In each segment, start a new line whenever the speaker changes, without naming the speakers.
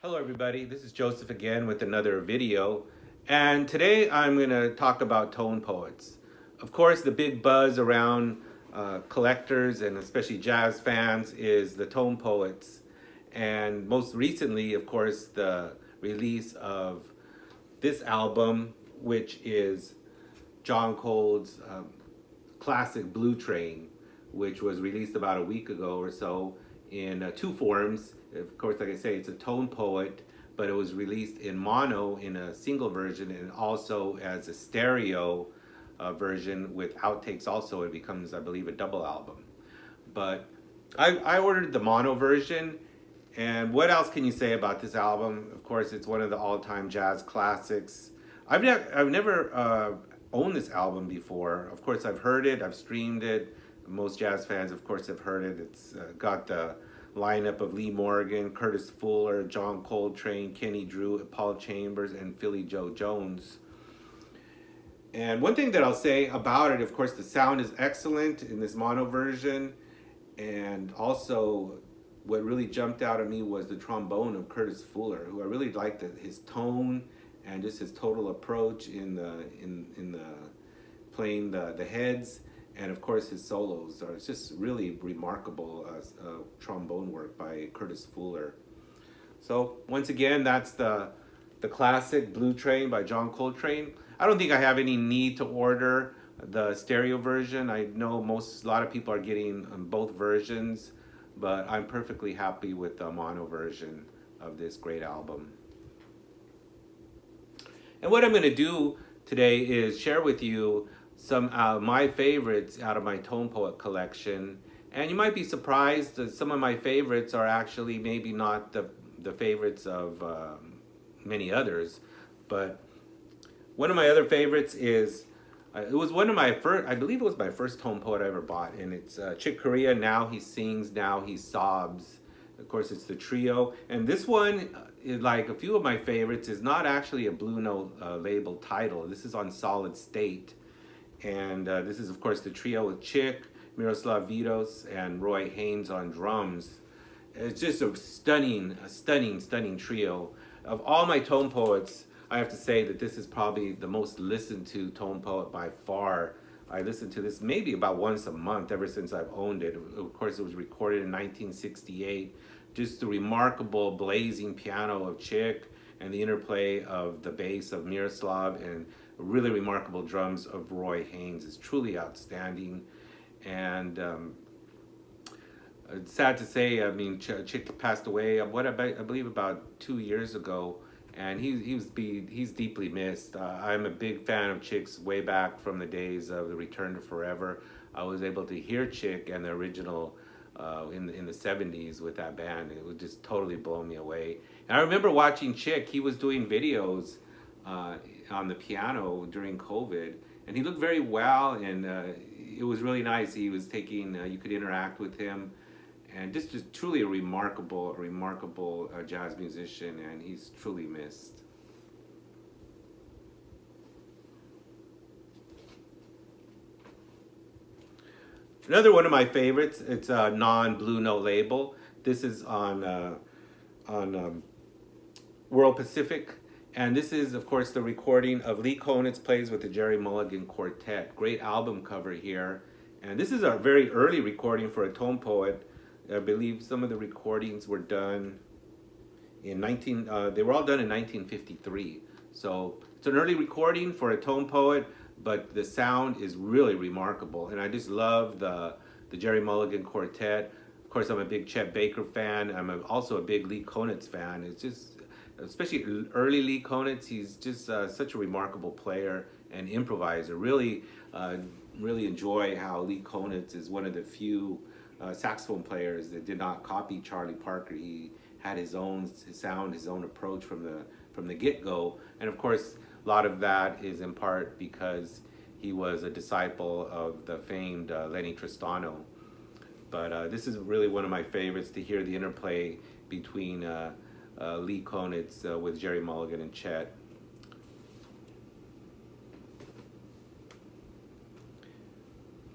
Hello everybody, this is Joseph again with another video, and today I'm going to talk about tone poets. Of course, the big buzz around collectors and especially jazz fans is the tone poets, and most recently, of course, the release of this album, which is John Cole's classic Blue Train, which was released about a week ago or so in two forms. Of course, like I say, it's a tone poet, but it was released in mono in a single version and also as a stereo version with outtakes also. It becomes, I believe, a double album. But I ordered the mono version, and what else can you say about this album? Of course, it's one of the all-time jazz classics. I've never owned this album before. Of course, I've heard it, I've streamed it. Most jazz fans, of course, have heard it. It's got the lineup of Lee Morgan, Curtis Fuller, John Coltrane, Kenny Drew, Paul Chambers, and Philly Joe Jones. And one thing that I'll say about it, of course, the sound is excellent in this mono version. And also, what really jumped out at me was the trombone of Curtis Fuller, who I really liked his tone and just his total approach in the playing the heads. And of course, his solos are just really remarkable trombone work by Curtis Fuller. So once again, that's the classic Blue Train by John Coltrane. I don't think I have any need to order the stereo version. I know a lot of people are getting both versions, but I'm perfectly happy with the mono version of this great album. And what I'm going to do today is share with you some my favorites out of my tone poet collection. And you might be surprised that some of my favorites are actually maybe not the favorites of many others. But one of my other favorites is, it was one of my first, I believe it was my first tone poet I ever bought. And it's Chick Corea, Now He Sings, Now He Sobs. Of course, it's the trio. And this one, like a few of my favorites, is not actually a Blue Note label title. This is on Solid State. And this is, of course, the trio with Chick, Miroslav Vitos, and Roy Haynes on drums. It's just a stunning trio. Of all my tone poets, I have to say that this is probably the most listened to tone poet by far. I listen to this maybe about once a month ever since I've owned it. Of course, it was recorded in 1968. Just the remarkable blazing piano of Chick and the interplay of the bass of Miroslav and really remarkable drums of Roy Haynes is truly outstanding. And it's sad to say, I mean, Chick passed away, I believe about 2 years ago, and he's deeply missed. I'm a big fan of Chick's way back from the days of the Return to Forever. I was able to hear Chick and the original in the 70s with that band. It would just totally blow me away. And I remember watching Chick. He was doing videos on the piano during COVID, and he looked very well, and it was really nice. He was taking, you could interact with him, and just truly a remarkable jazz musician, and he's truly missed. Another one of my favorites, it's a non-Blue Note label. This is on World Pacific. And this is, of course, the recording of Lee Konitz Plays with the Jerry Mulligan Quartet. Great album cover here. And this is a very early recording for a tone poet. I believe some of the recordings were done in they were all done in 1953. So it's an early recording for a tone poet, but the sound is really remarkable. And I just love the Jerry Mulligan Quartet. Of course, I'm a big Chet Baker fan. I'm also a big Lee Konitz fan. It's just, especially early Lee Konitz, he's just such a remarkable player and improviser. Really enjoy how Lee Konitz is one of the few saxophone players that did not copy Charlie Parker. He had his sound, his own approach from the get-go. And of course, a lot of that is in part because he was a disciple of the famed Lenny Tristano. But this is really one of my favorites, to hear the interplay between Lee Konitz with Jerry Mulligan and Chet.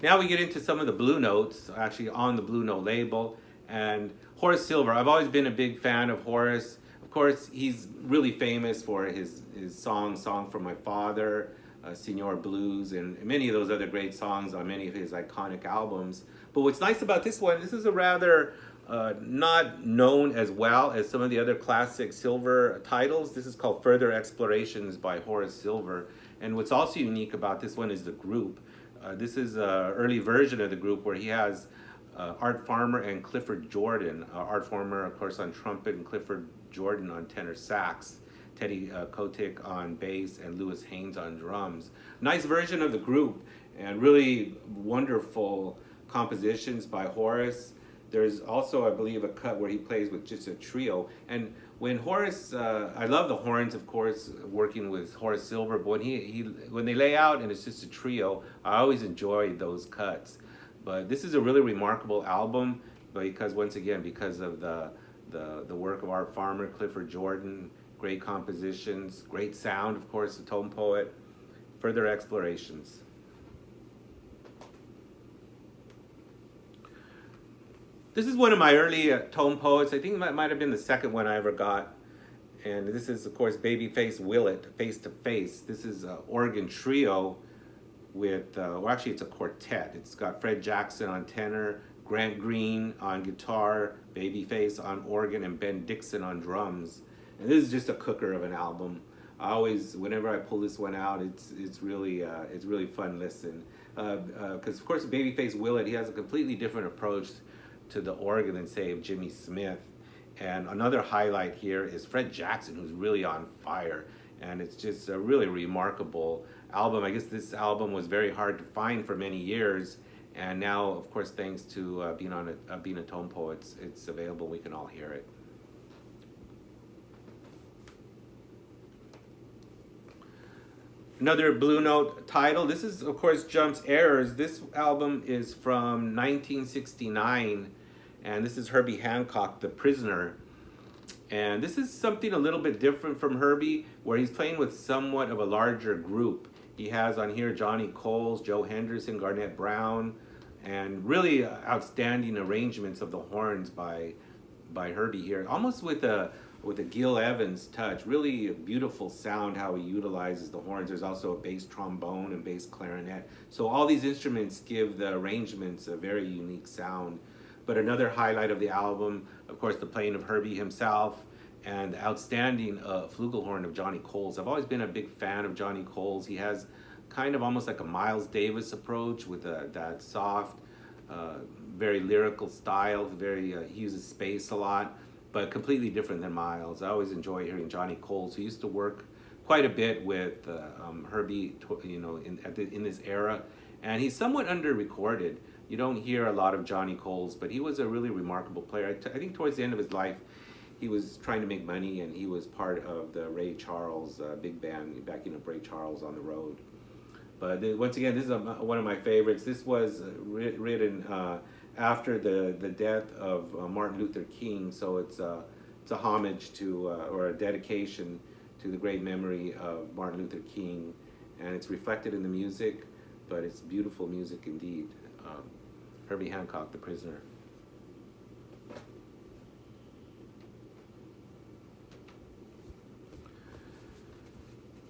Now we get into some of the Blue Notes, actually on the Blue Note label. And Horace Silver, I've always been a big fan of Horace. Of course, he's really famous for his Song for My Father, Senor Blues, and many of those other great songs on many of his iconic albums. But what's nice about this one, this is a rather not known as well as some of the other classic Silver titles. This is called Further Explorations by Horace Silver. And what's also unique about this one is the group. This is an early version of the group where he has Art Farmer and Clifford Jordan. Art Farmer, of course, on trumpet, and Clifford Jordan on tenor sax. Teddy Kotick on bass, and Lewis Haynes on drums. Nice version of the group, and really wonderful compositions by Horace. There's also, I believe, a cut where he plays with just a trio. And when Horace, I love the horns, of course, working with Horace Silver, but when they lay out and it's just a trio, I always enjoy those cuts. But this is a really remarkable album because, once again, because of the work of Art Farmer, Clifford Jordan, great compositions, great sound, of course, the tone poet, Further Explorations. This is one of my early tone poets. I think it might have been the second one I ever got. And this is, of course, Babyface Willett, Face to Face. This is an organ trio with, well, actually it's a quartet. It's got Fred Jackson on tenor, Grant Green on guitar, Babyface on organ, and Ben Dixon on drums. And this is just a cooker of an album. I always, whenever I pull this one out, it's really fun listen. Because of course, Babyface Willett, he has a completely different approach to the organ than, say, of Jimmy Smith. And another highlight here is Fred Jackson, who's really on fire. And it's just a really remarkable album. I guess this album was very hard to find for many years. And now, of course, thanks to being a tone poet, it's available. We can all hear it. Another Blue Note title. This is, of course, Jumps Errors. This album is from 1969, and this is Herbie Hancock, The Prisoner. And this is something a little bit different from Herbie, where he's playing with somewhat of a larger group. He has on here Johnny Coles, Joe Henderson, Garnett Brown, and really outstanding arrangements of the horns by Herbie here, almost with a Gil Evans touch. Really a beautiful sound how he utilizes the horns. There's also a bass trombone and bass clarinet. So all these instruments give the arrangements a very unique sound. But another highlight of the album, of course, the playing of Herbie himself and the outstanding flugelhorn of Johnny Coles. I've always been a big fan of Johnny Coles. He has kind of almost like a Miles Davis approach with that soft, very lyrical style. He uses space a lot, but completely different than Miles. I always enjoy hearing Johnny Coles, who used to work quite a bit with Herbie, in this era, and he's somewhat under-recorded. You don't hear a lot of Johnny Coles, but he was a really remarkable player. I think towards the end of his life, he was trying to make money, and he was part of the Ray Charles big band, backing up Ray Charles on the road. But once again, this is one of my favorites. This was written after the death of Martin Luther King, so it's a homage to, or a dedication to the great memory of Martin Luther King, and it's reflected in the music, but it's beautiful music indeed. Herbie Hancock, The Prisoner.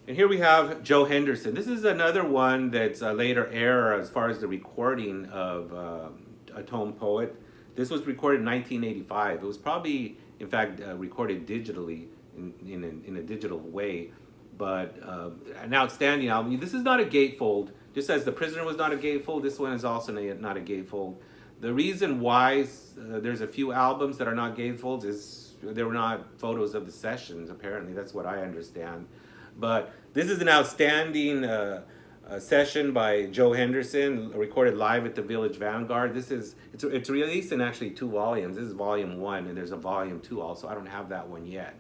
And here we have Joe Henderson. This is another one that's a later era as far as the recording of a tone poet. This was recorded in 1985. It was probably, in fact, recorded digitally in a digital way, but an outstanding album. This is not a gatefold. Just as The Prisoner was not a gatefold, this one is also not a gatefold. The reason why there's a few albums that are not gatefolds is there were not photos of the sessions, apparently. That's what I understand. But this is an outstanding session by Joe Henderson, recorded live at the Village Vanguard. It's released in actually 2 volumes. This is volume 1, and there's a volume 2 also. I don't have that one yet.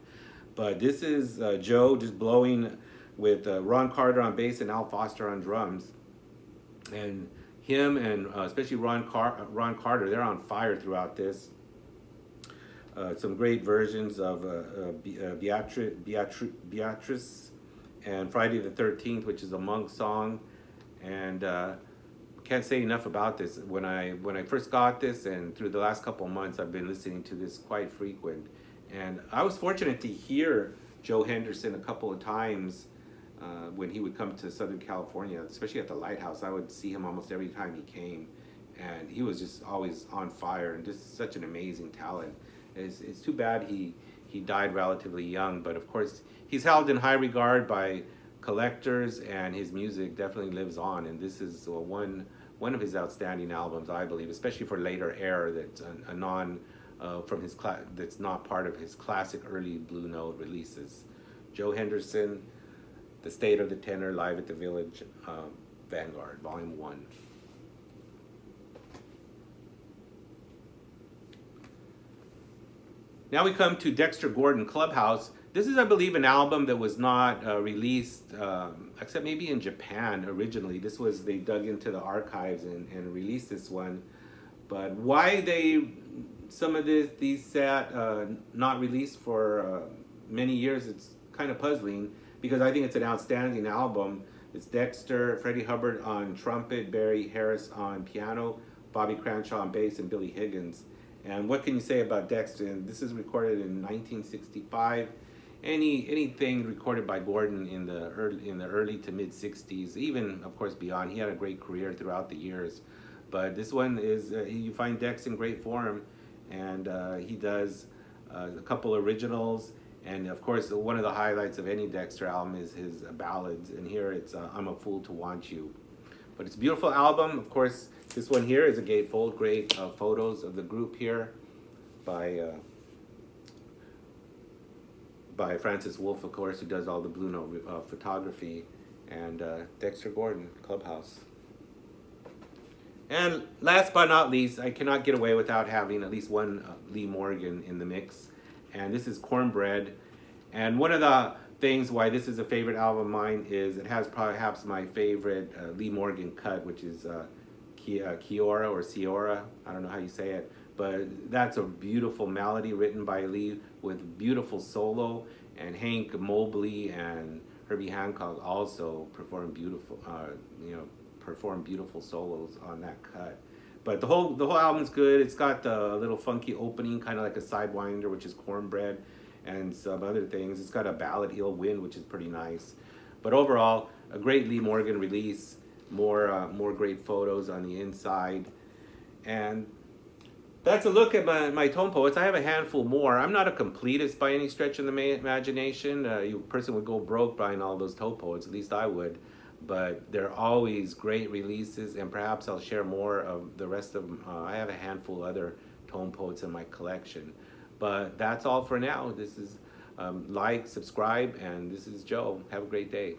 But this is Joe just blowing with Ron Carter on bass and Al Foster on drums. And him and especially Ron Carter, they're on fire throughout this. Some great versions of Beatrice and Friday the 13th, which is a monk song. And can't say enough about this. When I first got this, and through the last couple of months, I've been listening to this quite frequent. And I was fortunate to hear Joe Henderson a couple of times when he would come to Southern California, especially at the Lighthouse. I would see him almost every time he came, and he was just always on fire and just such an amazing talent. It's too bad he died relatively young, but of course he's held in high regard by collectors, and his music definitely lives on. And this is one of his outstanding albums, I believe, especially for later era. That's a non from his that's not part of his classic early Blue Note releases. Joe Henderson, The State of the Tenor, live at the Village, Vanguard, Volume 1. Now we come to Dexter Gordon, Clubhouse. This is, I believe, an album that was not released, except maybe in Japan originally. They dug into the archives and released this one. But why some of these sat not released for many years, it's kind of puzzling, because I think it's an outstanding album. It's Dexter, Freddie Hubbard on trumpet, Barry Harris on piano, Bobby Cranshaw on bass, and Billy Higgins. And what can you say about Dexter? And this is recorded in 1965. Anything recorded by Gordon in the early to mid 60s, even of course beyond. He had a great career throughout the years, but this one is you find Dex in great form, and he does a couple originals, and of course one of the highlights of any Dexter album is his ballads. And here it's "I'm a Fool to Want You." But it's a beautiful album. Of course, this one here is a gatefold. Great photos of the group here by Francis Wolff, of course, who does all the Blue Note photography, and Dexter Gordon, Clubhouse. And last but not least, I cannot get away without having at least one Lee Morgan in the mix, and this is Cornbread. And one of the things why this is a favorite album of mine is it has perhaps my favorite Lee Morgan cut, which is Kiora or Ciora, I don't know how you say it, but that's a beautiful melody written by Lee with beautiful solo, and Hank Mobley and Herbie Hancock also perform beautiful solos on that cut. But the whole album's good. It's got the little funky opening, kind of like a Sidewinder, which is Cornbread, and some other things. It's got a ballad, He'll Win, which is pretty nice. But overall, a great Lee Morgan release. More great photos on the inside. And that's a look at my tone poets. I have a handful more. I'm not a completist by any stretch of the imagination. A person would go broke buying all those tone poets, at least I would. But they're always great releases, and perhaps I'll share more of the rest of them. I have a handful of other tone poets in my collection. But that's all for now. This is like, subscribe, and this is Joe. Have a great day.